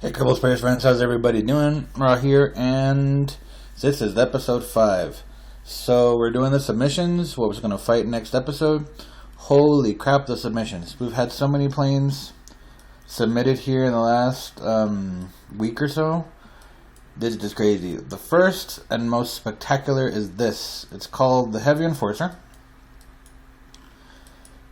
Hey, couple space friends, how's everybody doing? We're out here, and this is episode 5. So we're doing the submissions. What we're going to fight next episode. Holy crap, the submissions! We've had so many planes submitted here in the last week or so. This is just crazy. The first and most spectacular is this. It's called the Heavy Enforcer.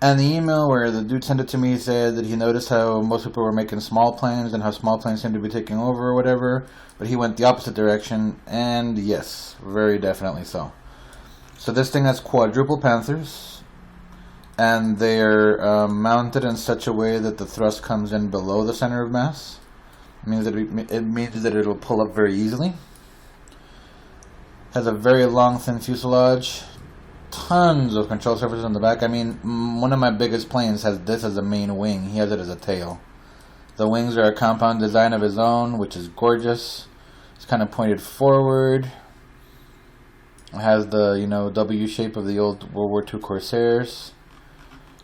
And the email where the dude sent it to me said that he noticed how most people were making small planes and how small planes seemed to be taking over or whatever, but he went the opposite direction, and yes, very definitely so. So this thing has quadruple Panthers, and they're mounted in such a way that the thrust comes in below the center of mass. It means that it'll pull up very easily. Has a very long, thin fuselage. Tons of control surfaces on the back. I mean, one of my biggest planes has this as a main wing. He has it as a tail. The wings are a compound design of his own, which is gorgeous. It's kind of pointed forward. It has the, W shape of the old World War II Corsairs.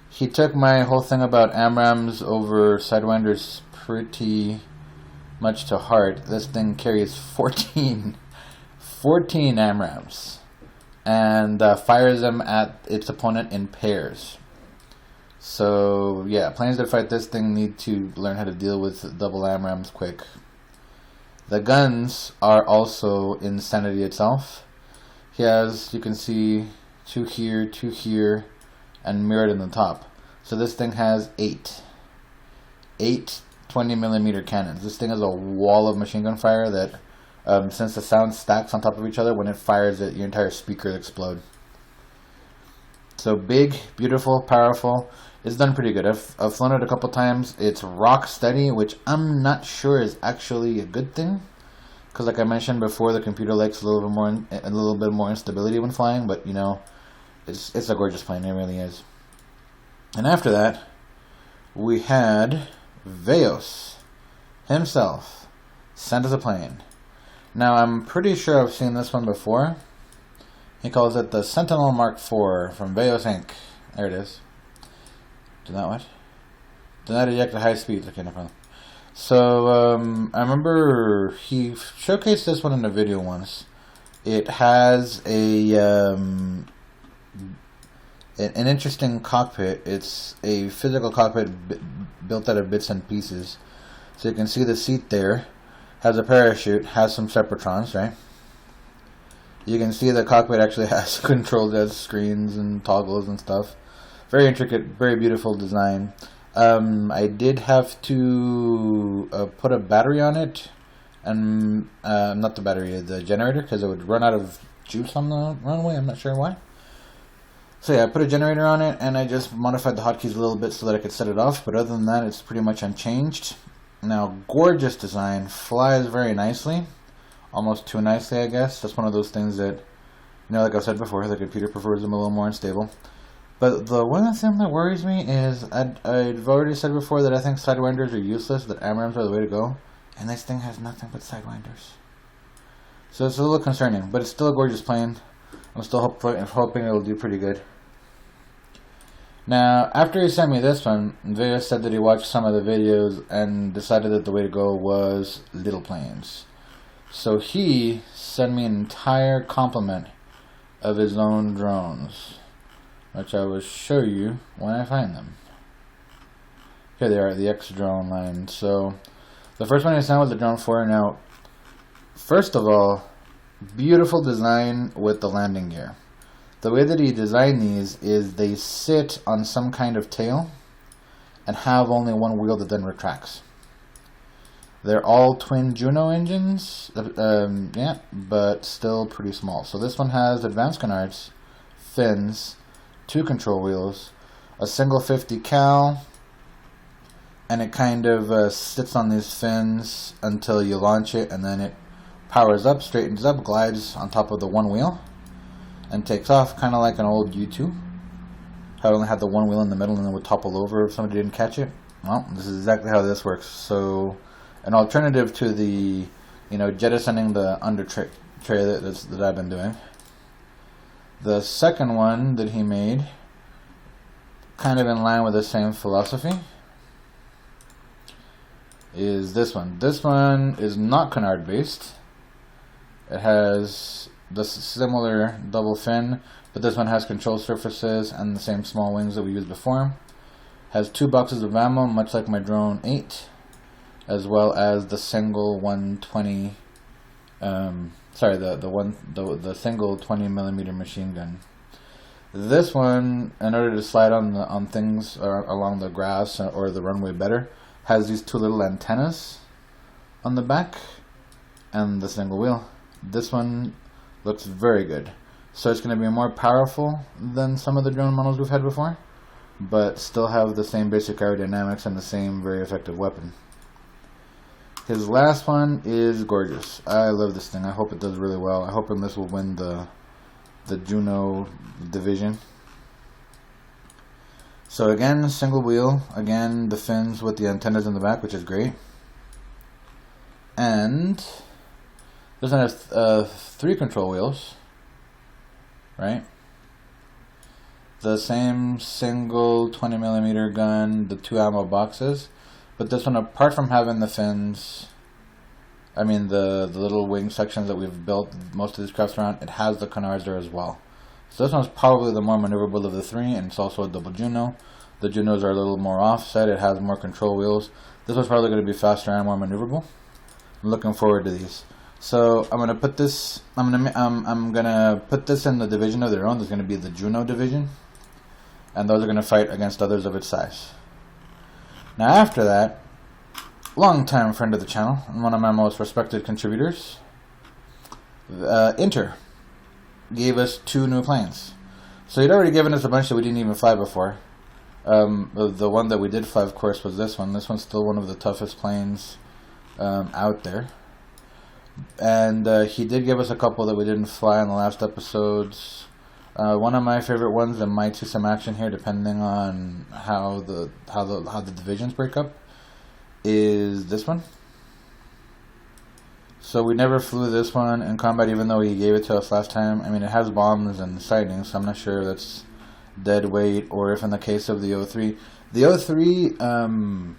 He took my whole thing about AMRAAMs over Sidewinders pretty much to heart. This thing carries 14 AMRAAMs. And fires them at its opponent in pairs. So, yeah, planes that fight this thing need to learn how to deal with double AMRAAMs quick. The guns are also insanity itself. He has, you can see, 2 here, and mirrored in the top. So this thing has 8 20mm cannons. This thing has a wall of machine gun fire that, since the sound stacks on top of each other, when it fires it, your entire speakers explode. So big, beautiful, powerful. It's done pretty good. I've flown it a couple times. It's rock steady, which I'm not sure is actually a good thing, because like I mentioned before, the computer likes a little bit more instability when flying. But it's a gorgeous plane. It really is. And after that, we had Veos himself sent us a plane. Now, I'm pretty sure I've seen this one before. He calls it the Sentinel Mark IV from Veos Inc. There it is. Do not what? Do not eject at high speeds. Okay, no problem. So, I remember he showcased this one in a video once. It has an interesting cockpit. It's a physical cockpit built out of bits and pieces. So you can see the seat there. Has a parachute, has some separatrons, right? You can see the cockpit actually has controls, has screens and toggles and stuff. Very intricate, very beautiful design. I did have to put a battery on it, and not the battery, the generator, because it would run out of juice on the runway. I'm not sure why. So yeah, I put a generator on it, and I just modified the hotkeys a little bit so that I could set it off. But other than that, it's pretty much unchanged. Now, gorgeous design, flies very nicely, almost too nicely, I guess. That's one of those things that, like I said before, the computer prefers them a little more unstable. But the one thing that worries me is, I've already said before that I think Sidewinders are useless, that AMRAAMs are the way to go, and this thing has nothing but Sidewinders. So it's a little concerning, but it's still a gorgeous plane. I'm still hoping it'll do pretty good. Now, after he sent me this one, Veos said that he watched some of the videos and decided that the way to go was little planes. So he sent me an entire complement of his own drones, which I will show you when I find them. Here they are, the X drone line. So the first one he sent was the Drone 4. Now, first of all, beautiful design with the landing gear. The way that he designed these is they sit on some kind of tail and have only one wheel that then retracts. They're all twin Juno engines, but still pretty small. So this one has advanced canards, fins, 2 control wheels, a single 50 cal, and it kind of sits on these fins until you launch it, and then it powers up, straightens up, glides on top of the one wheel, and takes off, kind of like an old U2. How it only had the one wheel in the middle and then would topple over if somebody didn't catch it. Well, this is exactly how this works. So, an alternative to the, jettisoning the under tray that I've been doing. The second one that he made, kind of in line with the same philosophy, is this one. This one is not canard based. It has the similar double fin, but this one has control surfaces and the same small wings that we used before. Has 2 boxes of ammo, much like my drone 8, as well as the single 120. The single 20mm machine gun. This one, in order to slide on things along the grass or the runway better, has these 2 little antennas on the back and the single wheel. This one looks very good. So it's going to be more powerful than some of the drone models we've had before, but still have the same basic aerodynamics and the same very effective weapon. His last one is gorgeous. I love this thing. I hope it does really well. I hope this will win the Juno division. So again, single wheel. Again, the fins with the antennas in the back, which is great. And this one has 3 control wheels, right? The same single 20mm gun, the 2 ammo boxes. But this one, apart from having the fins, the little wing sections that we've built most of these crafts around, it has the canards there as well. So this one's probably the more maneuverable of the 3, and it's also a double Juno. The Junos are a little more offset. It has more control wheels. This one's probably going to be faster and more maneuverable. I'm looking forward to these. So I'm gonna put this. I'm gonna put this in the division of their own. There's gonna be the Juno division, and those are gonna fight against others of its size. Now after that, long-time friend of the channel and one of my most respected contributors, Inter, gave us 2 new planes. So he'd already given us a bunch that we didn't even fly before. The one that we did fly, of course, was this one. This one's still one of the toughest planes out there. And he did give us a couple that we didn't fly in the last episodes. One of my favorite ones that might see some action here, depending on how the divisions break up, is this one. So we never flew this one in combat, even though he gave it to us last time. It has bombs and sightings, so I'm not sure that's dead weight, or if in the case of the O3. The O3,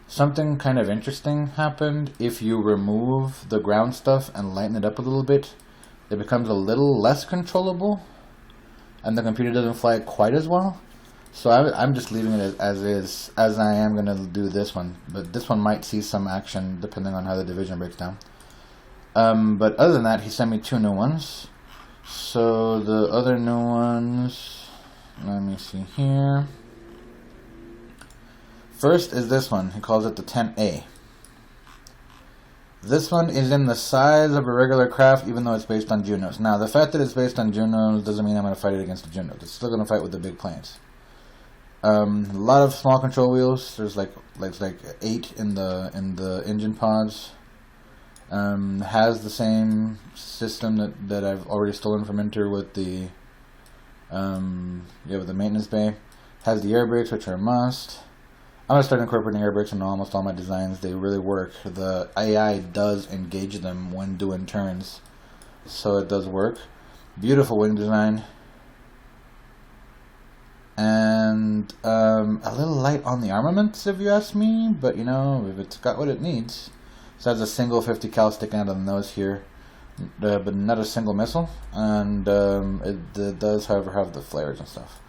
something kind of interesting happened. If you remove the ground stuff and lighten it up a little bit, it becomes a little less controllable, and the computer doesn't fly quite as well. So I'm just leaving it as is, as I am going to do this one. But this one might see some action depending on how the division breaks down. But other than that, he sent me 2 new ones. So the other new ones, let me see here. First is this one. He calls it the 10A. This one is in the size of a regular craft, even though it's based on Junos. Now, the fact that it's based on Junos doesn't mean I'm going to fight it against the Junos. It's still going to fight with the big planes. A lot of small control wheels. There's like 8 in the engine pods. Has the same system that I've already stolen from Inter with the with the maintenance bay. Has the air brakes, which are a must. I'm going to start incorporating air brakes in almost all my designs. They really work. The AI does engage them when doing turns, so it does work. Beautiful wing design. And a little light on the armaments, if you ask me, but if it's got what it needs. So it has a single 50 cal sticking out of the nose here, but not a single missile, and it does, however, have the flares and stuff.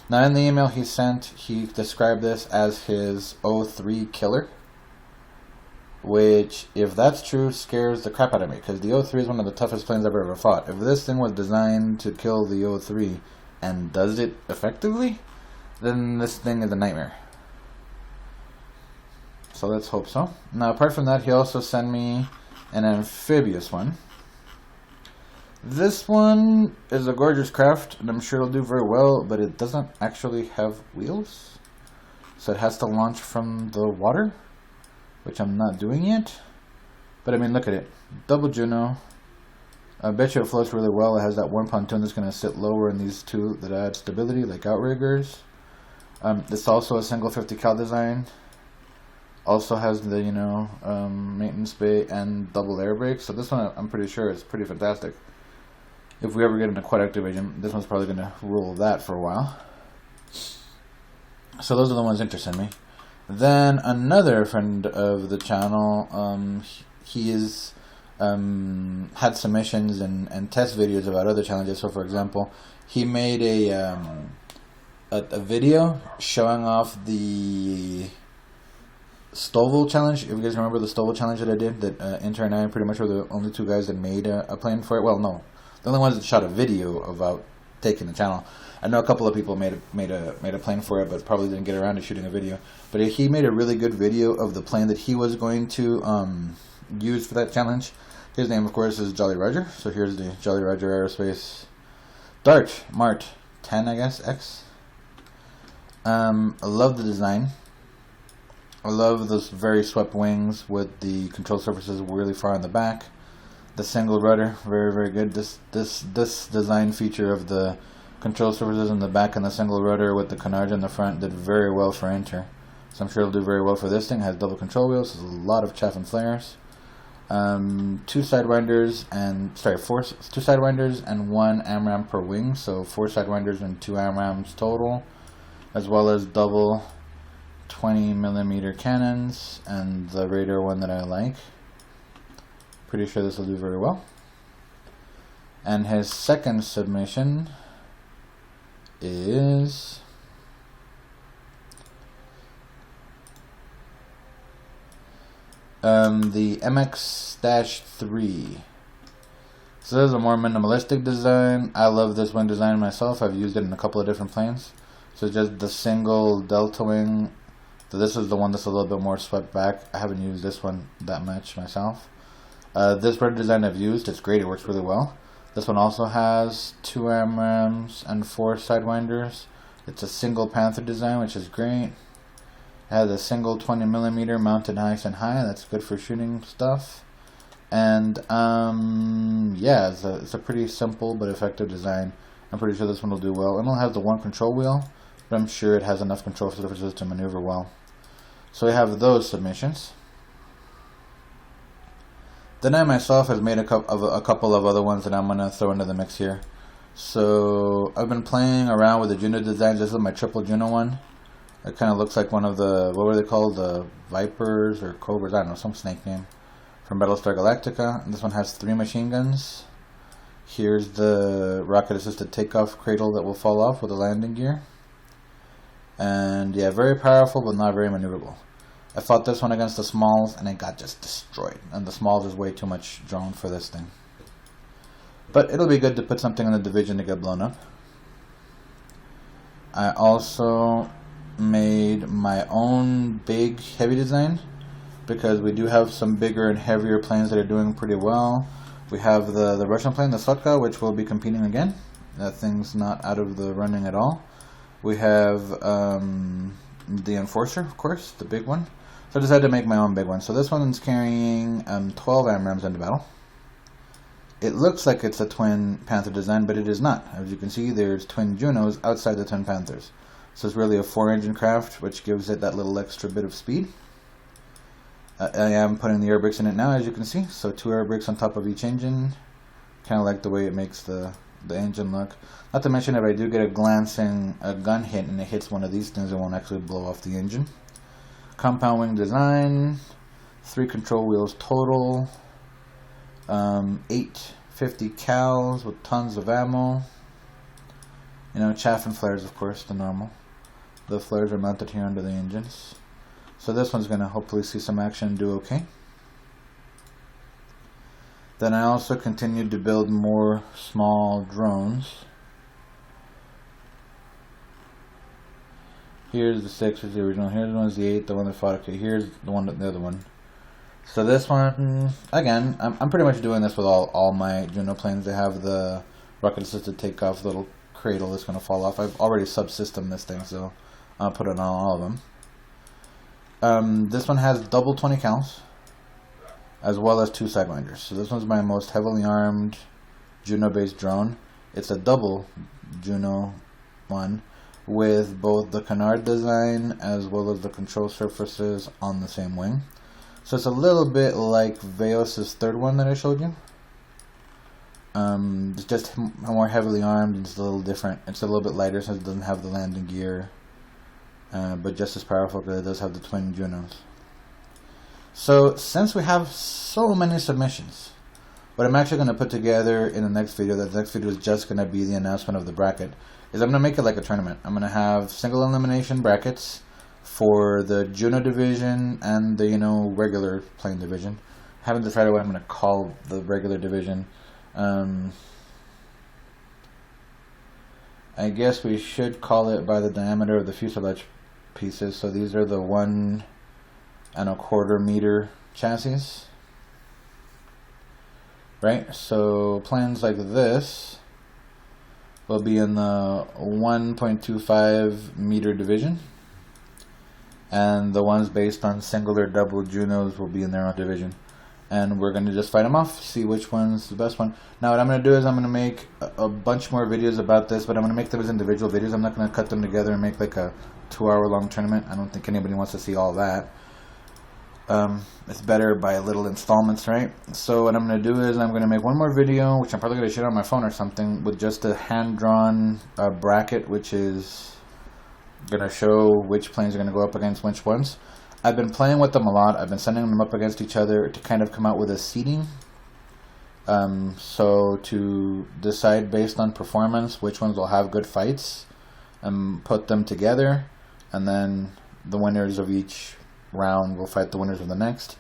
Now, in the email he sent, he described this as his O3 killer, which, if that's true, scares the crap out of me, because the O3 is one of the toughest planes I've ever fought. If this thing was designed to kill the O3 and does it effectively, then this thing is a nightmare. So let's hope so. Now, apart from that, he also sent me an amphibious one. This one is a gorgeous craft, and I'm sure it'll do very well, but it doesn't actually have wheels. So it has to launch from the water, which I'm not doing yet. But look at it. Double Juno. I bet you it floats really well. It has that one pontoon that's going to sit lower in these 2 that add stability, like outriggers. It's also a single 50 cal design. Also has the, maintenance bay and double air brakes. So this one, I'm pretty sure is pretty fantastic. If we ever get into quad activation, this one's probably going to rule that for a while. So those are the ones interesting me. Then another friend of the channel, he is had submissions and test videos about other challenges. So, for example, he made a video showing off the Stovall challenge. If you guys remember the Stovall challenge that I did, that Inter and I pretty much were the only two guys that made a plane for it. Well, no, the only ones that shot a video about taking the channel. I know a couple of people made a plane for it, but probably didn't get around to shooting a video. But he made a really good video of the plane that he was going to use for that challenge. His name, of course, is Jolly Roger. So here's the Jolly Roger Aerospace Dart Mart 10, I guess, X. I love the design. I love those very swept wings with the control surfaces really far in the back. The single rudder, very, very good. This design feature of the control surfaces in the back and the single rudder with the canards in the front did very well for Inter. So I'm sure it'll do very well for this thing. It has double control wheels, there's a lot of chaff and flares. Two sidewinders and one AMRAM per wing, so 4 sidewinders and 2 AMRAMs total, as well as double 20mm cannons and the radar one that I like. Pretty sure this will do very well. And his second submission is the MX-3. So this is a more minimalistic design. I love this wing design myself. I've used it in a couple of different planes. So just the single delta wing. So this is the one that's a little bit more swept back. I haven't used this one that much myself. This rudder design I've used. It's great. It works really well. This one also has 2 AMRAMs and 4 sidewinders. It's a single Panther design, which is great. It has a single 20mm mounted nice and high. That's good for shooting stuff. And yeah, it's a pretty simple but effective design. I'm pretty sure this one will do well. It only has the one control wheel, but I'm sure it has enough control surfaces to maneuver well. So we have those submissions. Then I myself have made a couple of other ones that I'm going to throw into the mix here. So I've been playing around with the Juno designs. This is my triple Juno one. It kind of looks like one of the, what were they called? The Vipers or Cobras? I don't know, some snake name from Battlestar Galactica. And this one has 3 machine guns. Here's the rocket assisted takeoff cradle that will fall off with a landing gear. And yeah, very powerful but not very maneuverable. I fought this one against the Smalls and it got just destroyed. And the Smalls is way too much drone for this thing. But it'll be good to put something in the division to get blown up. I also made my own big heavy design because we do have some bigger and heavier planes that are doing pretty well. We have the Russian plane, the Sotka, which will be competing again. That thing's not out of the running at all. We have the Enforcer, of course, the big one. So I decided to make my own big one. So this one's carrying 12 AMRAMs into battle. It looks like it's a twin Panther design, but it is not. As you can see, there's twin Junos outside the twin Panthers. So it's really a 4-engine craft, which gives it that little extra bit of speed. I am putting the air brakes in it now, as you can see. So 2 air brakes on top of each engine. Kind of like the way it makes the engine look. Not to mention, if I do get a gun hit and it hits one of these things, it won't actually blow off the engine. Compound wing design, 3 control wheels total, 850 cals with tons of ammo. You know, chaff and flares, of course, the normal. The flares are mounted here under the engines. So this one's going to hopefully see some action and do okay. Then I also continued to build more small drones. Here's the 6, here's the original, here's the one, the 8, the one that fought, okay, here's the other one. So this one, again, I'm pretty much doing this with all my Juno planes. They have the rocket assisted takeoff little cradle that's going to fall off. I've already subsystemed this thing, so I'll put it on all of them. This one has double 20 cals, as well as 2 sidewinders. So this one's my most heavily armed Juno-based drone. It's a double Juno one, with both the canard design as well as the control surfaces on the same wing. So it's a little bit like Veos' 3rd one that I showed you. It's just more heavily armed and it's a little different. It's a little bit lighter since it doesn't have the landing gear but just as powerful because it does have the twin Junos. So since we have so many submissions, what I'm actually going to put together in the next video, the next video is just going to be the announcement of the bracket, is I'm going to make it like a tournament. I'm going to have single elimination brackets for the Juno division and the, regular plane division. I haven't decided what I'm going to call the regular division. I guess we should call it by the diameter of the fuselage pieces. So these are the 1¼ meter chassis. Right? So planes like this will be in the 1.25 meter division. And the ones based on single or double Junos will be in their own division. And we're going to just fight them off, see which one's the best one. Now what I'm going to do is I'm going to make a bunch more videos about this, but I'm going to make them as individual videos. I'm not going to cut them together and make like a 2-hour long tournament. I don't think anybody wants to see all that. It's better by little installments, right? So what I'm going to do is I'm going to make one more video, which I'm probably going to shoot on my phone or something, with just a hand-drawn bracket, which is going to show which planes are going to go up against which ones. I've been playing with them a lot. I've been sending them up against each other to kind of come out with a seeding. So to decide based on performance which ones will have good fights, and put them together, and then the winners of each round will fight the winners of the next.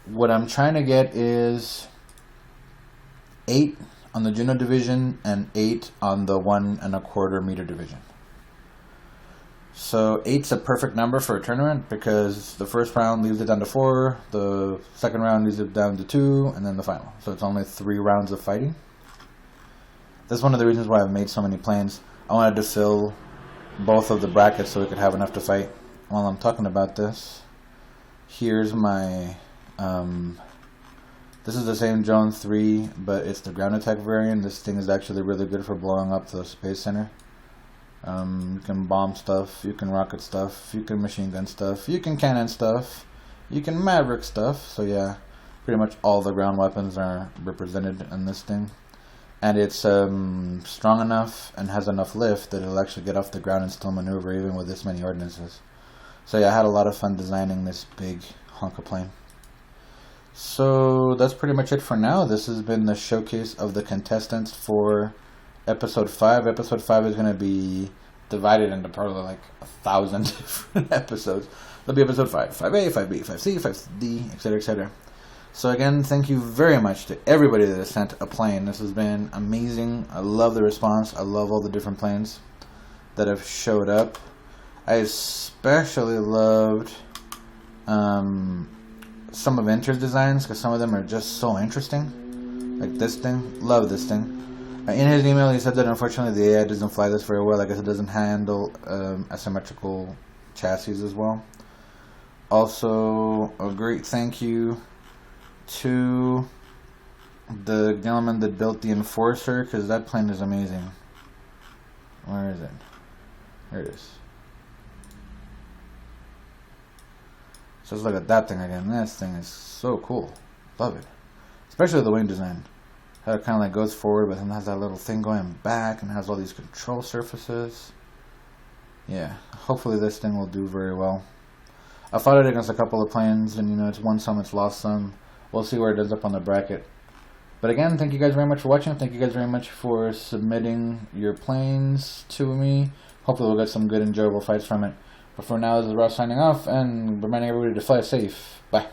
What I'm trying to get is 8 on the Juno division and 8 on the 1¼ meter division. So 8's a perfect number for a tournament because the first round leaves it down to 4, the second round leaves it down to 2, and then the final. So it's only 3 rounds of fighting. That's one of the reasons why I've made so many planes. I wanted to fill both of the brackets so we could have enough to fight. While I'm talking about this, here's my, this is the same Drone 3, but it's the ground attack variant. This thing is actually really good for blowing up the space center. You can bomb stuff, you can rocket stuff, you can machine gun stuff, you can cannon stuff, you can maverick stuff. So yeah, pretty much all the ground weapons are represented in this thing. And it's strong enough and has enough lift that it'll actually get off the ground and still maneuver even with this many ordinances. So yeah, I had a lot of fun designing this big hunk of plane. So that's pretty much it for now. This has been the showcase of the contestants for Episode 5. Episode 5 is going to be divided into probably like 1,000 different episodes. There'll be Episode 5, 5A, 5B, 5C, 5D, etc., etc. So again, thank you very much to everybody that has sent a plane. This has been amazing. I love the response. I love all the different planes that have showed up. I especially loved some of Inter's designs because some of them are just so interesting. Like this thing. Love this thing. In his email, he said that unfortunately the AI doesn't fly this very well. I guess it doesn't handle asymmetrical chassis as well. Also, a great thank you to the gentleman that built the Enforcer, because that plane is amazing. Where is it? Here it is. So let's look at that thing again. This thing is so cool. Love it. Especially the wing design. How it kind of like goes forward, but then has that little thing going back and has all these control surfaces. Yeah, hopefully this thing will do very well. I fought it against a couple of planes, and it's won some, it's lost some. We'll see where it ends up on the bracket. But again, thank you guys very much for watching. Thank you guys very much for submitting your planes to me. Hopefully we'll get some good, enjoyable fights from it. But for now, this is Ross signing off, and reminding everybody to fly safe. Bye.